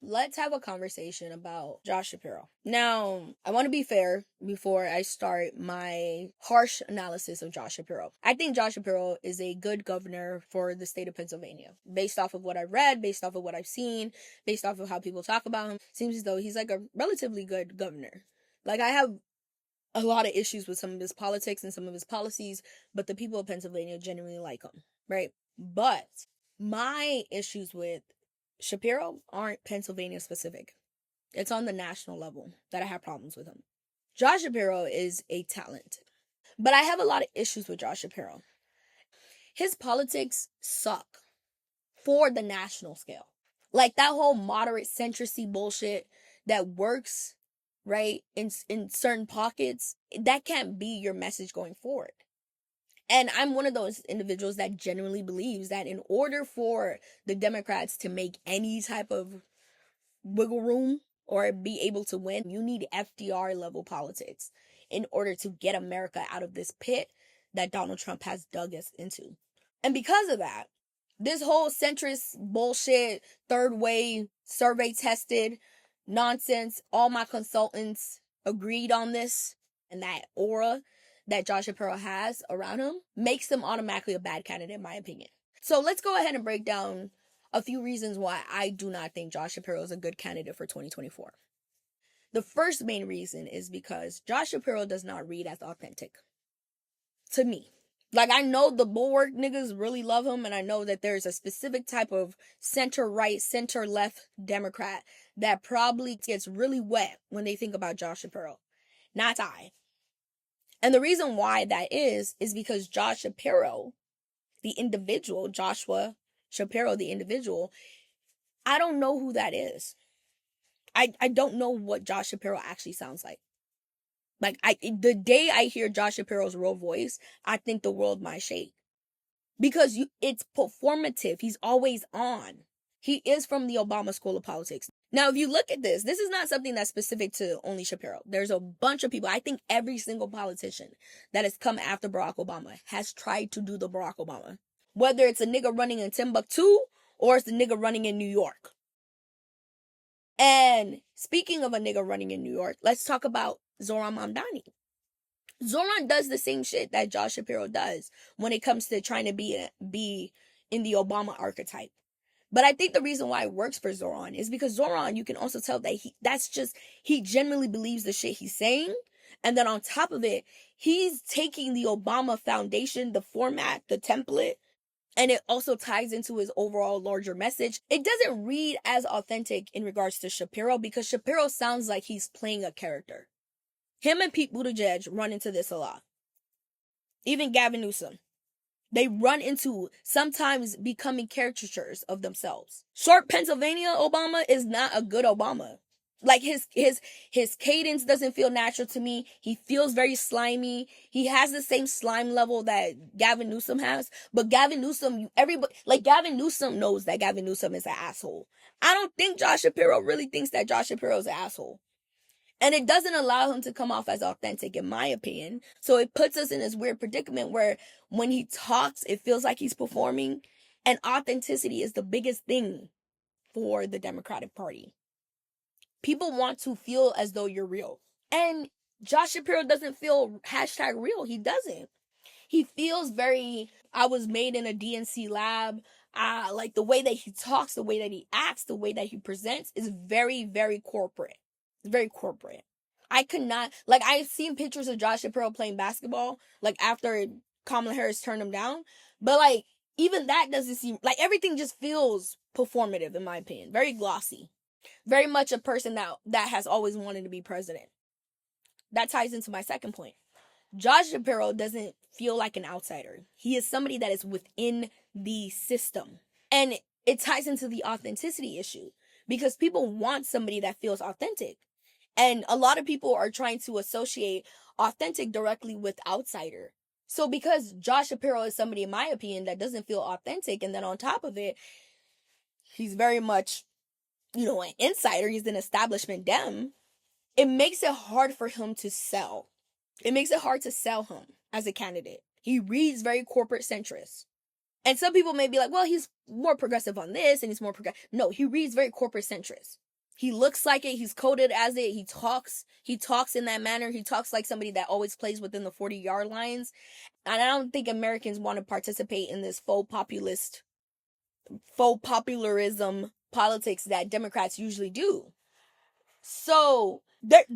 let's have a conversation about Josh Shapiro. Now, I want to be fair before I start my harsh analysis of Josh Shapiro. I think Josh Shapiro is a good governor for the state of Pennsylvania. Based off of what I've read, based off of what I've seen, based off of how people talk about him, seems as though he's like a relatively good governor. Like, I have a lot of issues with some of his politics and some of his policies, but the people of Pennsylvania genuinely like him, right? But my issues with Shapiro aren't Pennsylvania specific. It's on the national level that I have problems with him. Josh Shapiro is a talent, but I have a lot of issues with Josh Shapiro. His politics suck for the national scale. Like that whole moderate centricity bullshit that works, right, in certain pockets, that can't be your message going forward. And I'm one of those individuals that genuinely believes that in order for the Democrats to make any type of wiggle room or be able to win, you need FDR level politics in order to get America out of this pit that Donald Trump has dug us into. And because of that, this whole centrist bullshit, third way, survey tested nonsense, all my consultants agreed on this, and that aura that Josh Shapiro has around him makes him automatically a bad candidate, in my opinion. So let's go ahead and break down a few reasons why I do not think Josh Shapiro is a good candidate for 2024. The first main reason is because Josh Shapiro does not read as authentic. To me. Like, I know the bulwark niggas really love him, and I know that there's a specific type of center-right, center-left Democrat that probably gets really wet when they think about Josh Shapiro. Not I. And the reason why that is because Josh Shapiro, the individual, Joshua Shapiro, the individual, I don't know who that is. I don't know what Josh Shapiro actually sounds like. Like, the day I hear Josh Shapiro's real voice, I think the world might shake. Because it's performative. He's always on. He is from the Obama School of Politics. Now, if you look at this is not something that's specific to only Shapiro. There's a bunch of people. I think every single politician that has come after Barack Obama has tried to do the Barack Obama. Whether it's a nigga running in Timbuktu or it's a nigga running in New York. And speaking of a nigga running in New York, let's talk about Zohran Mamdani. Zohran does the same shit that Josh Shapiro does when it comes to trying to be in the Obama archetype. But I think the reason why it works for Zohran is because Zohran, you can also tell that he genuinely believes the shit he's saying. And then on top of it, he's taking the Obama foundation, the format, the template, and it also ties into his overall larger message. It doesn't read as authentic in regards to Shapiro because Shapiro sounds like he's playing a character. Him and Pete Buttigieg run into this a lot. Even Gavin Newsom. They run into sometimes becoming caricatures of themselves. Short Pennsylvania Obama is not a good Obama. Like his cadence doesn't feel natural to me. He feels very slimy. He has the same slime level that Gavin Newsom has. But Gavin Newsom, Gavin Newsom knows that Gavin Newsom is an asshole. I don't think Josh Shapiro really thinks that Josh Shapiro is an asshole. And it doesn't allow him to come off as authentic, in my opinion. So it puts us in this weird predicament where when he talks, it feels like he's performing. And authenticity is the biggest thing for the Democratic Party. People want to feel as though you're real. And Josh Shapiro doesn't feel #real. He doesn't. He feels very, I was made in a DNC lab. Like the way that he talks, the way that he acts, the way that he presents is very, very corporate. It's very corporate. I could not, like, I've seen pictures of Josh Shapiro playing basketball, like, after Kamala Harris turned him down. But, like, even that doesn't seem, like, everything just feels performative, in my opinion. Very glossy. Very much a person that has always wanted to be president. That ties into my second point. Josh Shapiro doesn't feel like an outsider. He is somebody that is within the system. And it ties into the authenticity issue. Because people want somebody that feels authentic. And a lot of people are trying to associate authentic directly with outsider. So because Josh Shapiro is somebody, in my opinion, that doesn't feel authentic, and then on top of it, he's very much, an insider, he's an establishment dem, it makes it hard for him to sell. It makes it hard to sell him as a candidate. He reads very corporate centrist. And some people may be like, well, he's more progressive on this and he's more progressive. No, he reads very corporate centrist. He looks like it. He's coded as it. He talks in that manner. He talks like somebody that always plays within the 40-yard lines. And I don't think Americans want to participate in this faux popularism politics that Democrats usually do. So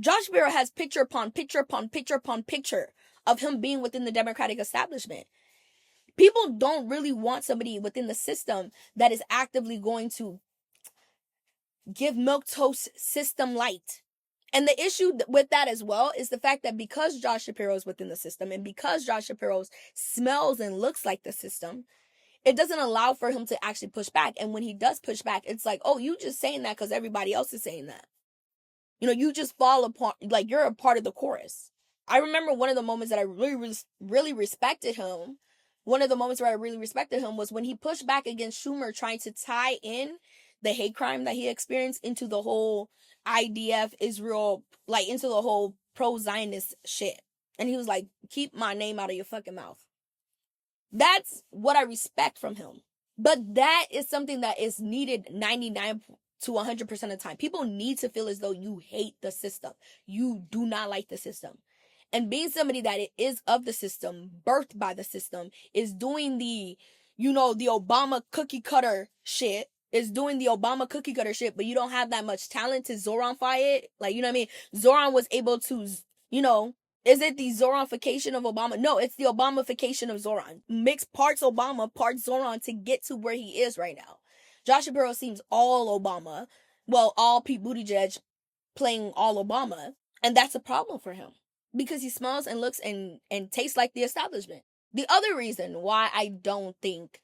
Josh Shapiro has picture upon picture upon picture upon picture of him being within the Democratic establishment. People don't really want somebody within the system that is actively going to give milquetoast system light. And the issue with that as well is the fact that because Josh Shapiro is within the system and because Josh Shapiro smells and looks like the system, it doesn't allow for him to actually push back. And when he does push back, it's like, oh, you just saying that because everybody else is saying that. You know, you just fall apart, like you're a part of the chorus. I remember one of the moments that I really respected him. One of the moments where I really respected him was when he pushed back against Schumer trying to tie in the hate crime that he experienced into the whole IDF Israel, like into the whole pro-Zionist shit. And he was like, keep my name out of your fucking mouth. That's what I respect from him. But that is something that is needed 99 to 100% of the time. People need to feel as though you hate the system. You do not like the system. And being somebody that is of the system, birthed by the system, is doing the Obama cookie cutter shit, but you don't have that much talent to Zoranify it. Like, you know what I mean? Zoran was able to, is it the Zoranification of Obama? No, it's the Obamification of Zoran. Mix parts Obama, parts Zoran to get to where he is right now. Josh Shapiro seems all Obama. Well, all Pete Buttigieg playing all Obama. And that's a problem for him. Because he smells and looks and tastes like the establishment. The other reason why I don't think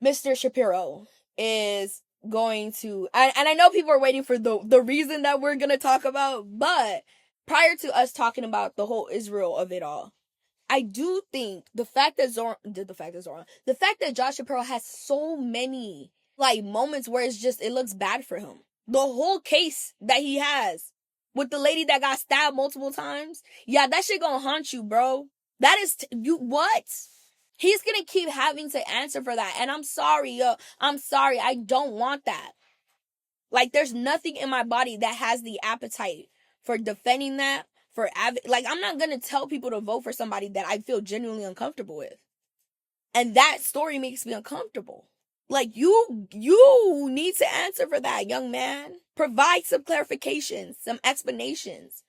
Mr. Shapiro is going to... And I know people are waiting for the reason that we're going to talk about. But prior to us talking about the whole Israel of it all, I do think the fact that Josh Shapiro has so many like moments where it looks bad for him. The whole case that he has with the lady that got stabbed multiple times. Yeah, that shit gonna haunt you, bro. That is, what? He's gonna keep having to answer for that. And I'm sorry, yo. I'm sorry. I don't want that. Like, there's nothing in my body that has the appetite for defending that. I'm not gonna tell people to vote for somebody that I feel genuinely uncomfortable with. And that story makes me uncomfortable. Like, you need to answer for that, young man. Provide some clarifications, some explanations.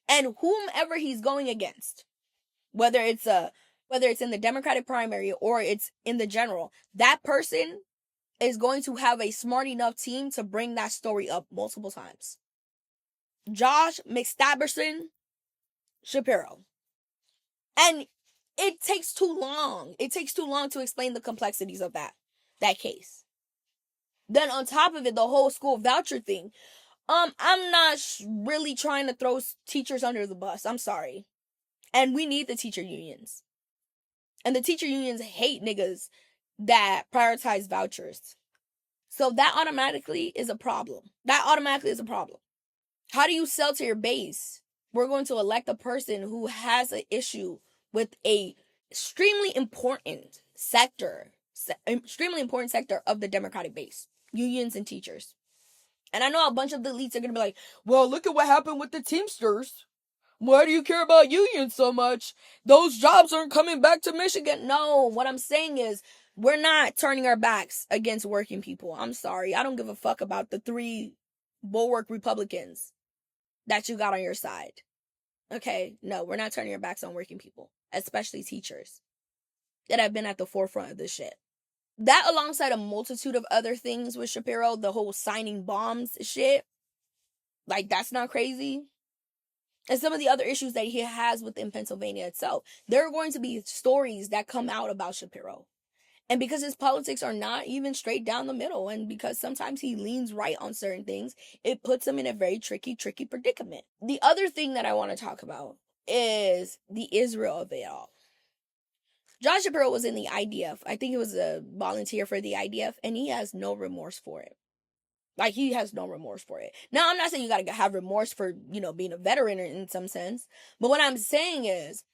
And whomever he's going against, whether it's in the Democratic primary or it's in the general, that person is going to have a smart enough team to bring that story up multiple times. Josh McStabberson Shapiro. And it takes too long. It takes too long to explain the complexities of that case. Then on top of it, the whole school voucher thing. I'm not really trying to throw teachers under the bus. I'm sorry. And we need the teacher unions. And the teacher unions hate niggas that prioritize vouchers. So that automatically is a problem. How do you sell to your base? We're going to elect a person who has an issue with a extremely important sector of the Democratic base. Unions and teachers. And I know a bunch of the elites are going to be like, well, look at what happened with the Teamsters. Why do you care about unions so much? Those jobs aren't coming back to Michigan. No, what I'm saying is we're not turning our backs against working people. I'm sorry. I don't give a fuck about the 3 bulwark Republicans that you got on your side. Okay? No, we're not turning our backs on working people, especially teachers that have been at the forefront of this shit. That, alongside a multitude of other things with Shapiro, the whole signing bombs shit, like, that's not crazy. And some of the other issues that he has within Pennsylvania itself. There are going to be stories that come out about Shapiro. And because his politics are not even straight down the middle, and because sometimes he leans right on certain things, it puts him in a very tricky predicament. The other thing that I want to talk about is the Israel of it all. Josh Shapiro was in the IDF. I think he was a volunteer for the IDF, and he has no remorse for it. Like, he has no remorse for it. Now, I'm not saying you gotta have remorse for, being a veteran in some sense. But what I'm saying is,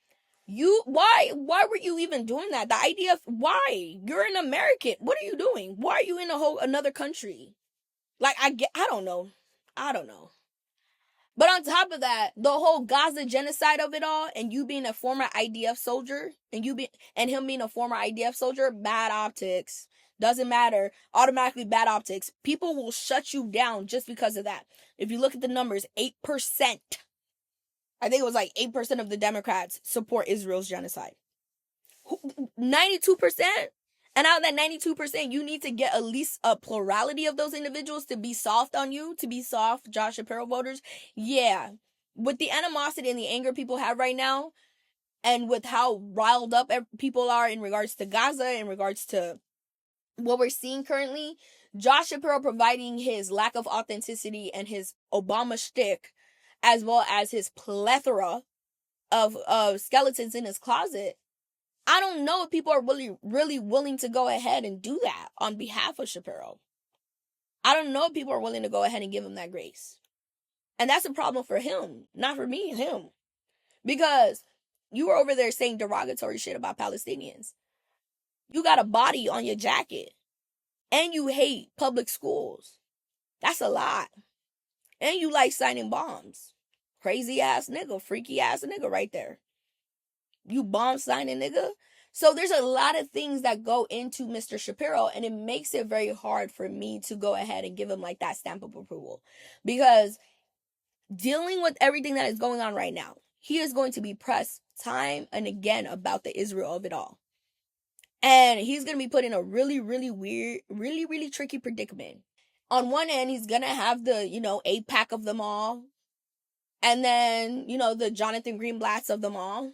why were you even doing that? The IDF, why? You're an American. What are you doing? Why are you in another country? Like, I don't know. I don't know. But on top of that, the whole Gaza genocide of it all, and you being a former IDF soldier, and him being a former IDF soldier, bad optics. Doesn't matter. Automatically bad optics. People will shut you down just because of that. If you look at the numbers, 8%. I think it was like 8% of the Democrats support Israel's genocide. 92%? And out of that 92%, you need to get at least a plurality of those individuals to be soft on you, to be soft Josh Shapiro voters. Yeah. With the animosity and the anger people have right now, and with how riled up people are in regards to Gaza, in regards to what we're seeing currently, Josh Shapiro providing his lack of authenticity and his Obama shtick, as well as his plethora of skeletons in his closet, I don't know if people are really willing to go ahead and do that on behalf of Shapiro. I don't know if people are willing to go ahead and give him that grace. And that's a problem for him, not for me, him. Because you were over there saying derogatory shit about Palestinians. You got a body on your jacket. And you hate public schools. That's a lot. And you like signing bombs. Crazy ass nigga, freaky ass nigga right there. You bomb signing nigga. So there's a lot of things that go into Mr. Shapiro, and it makes it very hard for me to go ahead and give him like that stamp of approval. Because dealing with everything that is going on right now, he is going to be pressed time and again about the Israel of it all. And he's going to be put in a really, really weird, really, really tricky predicament. On one end, he's going to have the, AIPAC of them all. And then, the Jonathan Greenblatts of them all.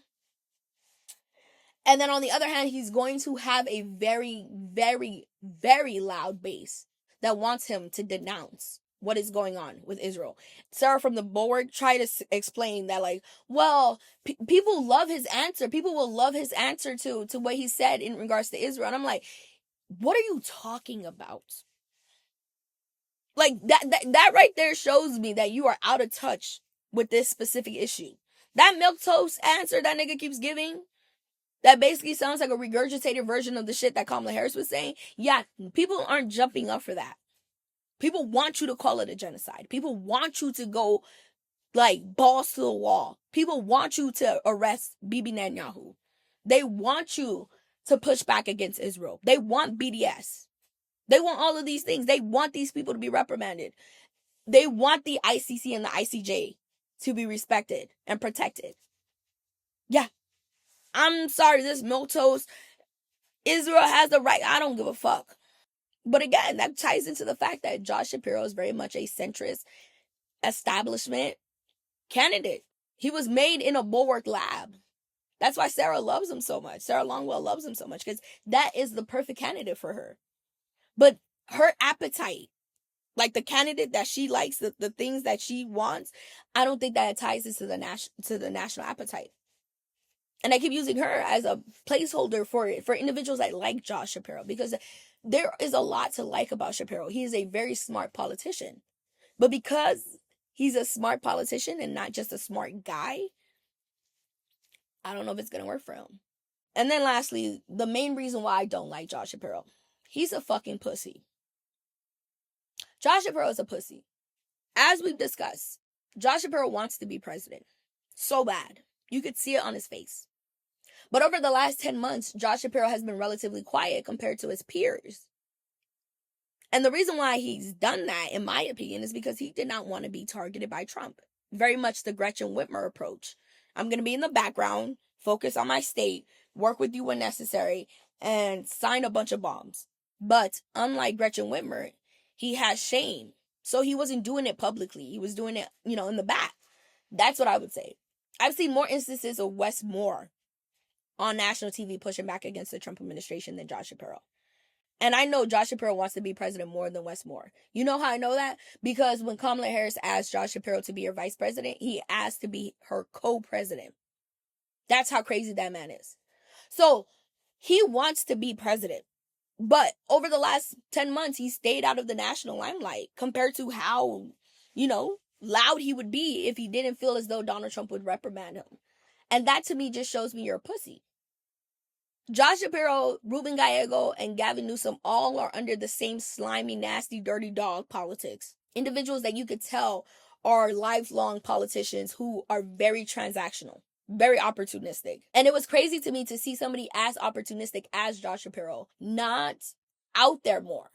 And then on the other hand, he's going to have a very, very, very loud base that wants him to denounce what is going on with Israel. Sarah from the Bulwark tried to explain that, like, well, people love his answer. People will love his answer to what he said in regards to Israel. And I'm like, what are you talking about? Like, that right there shows me that you are out of touch with this specific issue. That milquetoast answer that nigga keeps giving, that basically sounds like a regurgitated version of the shit that Kamala Harris was saying. Yeah, people aren't jumping up for that. People want you to call it a genocide. People want you to go, like, balls to the wall. People want you to arrest Bibi Netanyahu. They want you to push back against Israel. They want BDS. They want all of these things. They want these people to be reprimanded. They want the ICC and the ICJ to be respected and protected. Yeah. I'm sorry, this milquetoast, Israel has the right. I don't give a fuck. But again, that ties into the fact that Josh Shapiro is very much a centrist establishment candidate. He was made in a Bulwark lab. That's why Sarah loves him so much. Sarah Longwell loves him so much, because that is the perfect candidate for her. But her appetite, like the candidate that she likes, the things that she wants, I don't think that ties into the national appetite. And I keep using her as a placeholder for individuals that like Josh Shapiro, because there is a lot to like about Shapiro. He is a very smart politician. But because he's a smart politician and not just a smart guy, I don't know if it's going to work for him. And then lastly, the main reason why I don't like Josh Shapiro. He's a fucking pussy. Josh Shapiro is a pussy. As we've discussed, Josh Shapiro wants to be president. So bad. You could see it on his face. But over the last 10 months, Josh Shapiro has been relatively quiet compared to his peers. And the reason why he's done that, in my opinion, is because he did not want to be targeted by Trump. Very much the Gretchen Whitmer approach. I'm going to be in the background, focus on my state, work with you when necessary, and sign a bunch of bombs. But unlike Gretchen Whitmer, he has shame. So he wasn't doing it publicly. He was doing it, in the back. That's what I would say. I've seen more instances of Wes Moore on national TV pushing back against the Trump administration than Josh Shapiro. And I know Josh Shapiro wants to be president more than Wes Moore. You know how I know that? Because when Kamala Harris asked Josh Shapiro to be her vice president, he asked to be her co-president. That's how crazy that man is. So he wants to be president. But over the last 10 months, he stayed out of the national limelight compared to how, loud he would be if he didn't feel as though Donald Trump would reprimand him. And that to me just shows me you're a pussy. Josh Shapiro, Ruben Gallego, and Gavin Newsom all are under the same slimy, nasty, dirty dog politics. Individuals that you could tell are lifelong politicians who are very transactional, very opportunistic. And it was crazy to me to see somebody as opportunistic as Josh Shapiro not out there more.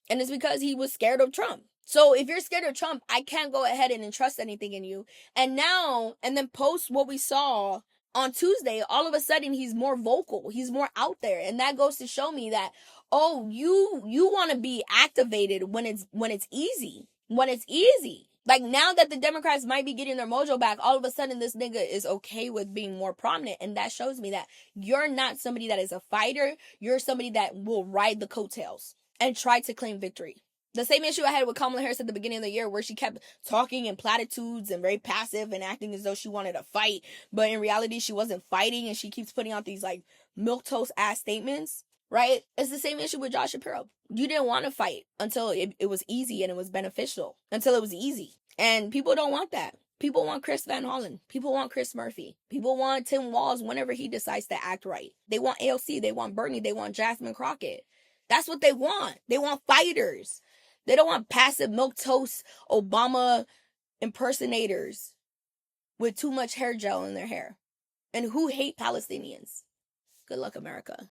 And it's because he was scared of Trump. So if you're scared of Trump, I can't go ahead and entrust anything in you. And now, and then post what we saw on Tuesday, all of a sudden he's more vocal. He's more out there. And that goes to show me that, oh, you want to be activated when it's easy. When it's easy. Like, now that the Democrats might be getting their mojo back, all of a sudden this nigga is okay with being more prominent. And that shows me that you're not somebody that is a fighter. You're somebody that will ride the coattails and try to claim victory. The same issue I had with Kamala Harris at the beginning of the year, where she kept talking in platitudes and very passive and acting as though she wanted to fight, but in reality she wasn't fighting, and she keeps putting out these like milquetoast ass statements, right? It's the same issue with Josh Shapiro. You didn't want to fight until it was easy and it was beneficial, until it was easy. And people don't want that. People want Chris Van Hollen. People want Chris Murphy. People want Tim Walz whenever he decides to act right. They want AOC. They want Bernie. They want Jasmine Crockett. That's what they want. They want fighters. They don't want passive milquetoast Obama impersonators with too much hair gel in their hair and who hate Palestinians. Good luck, America.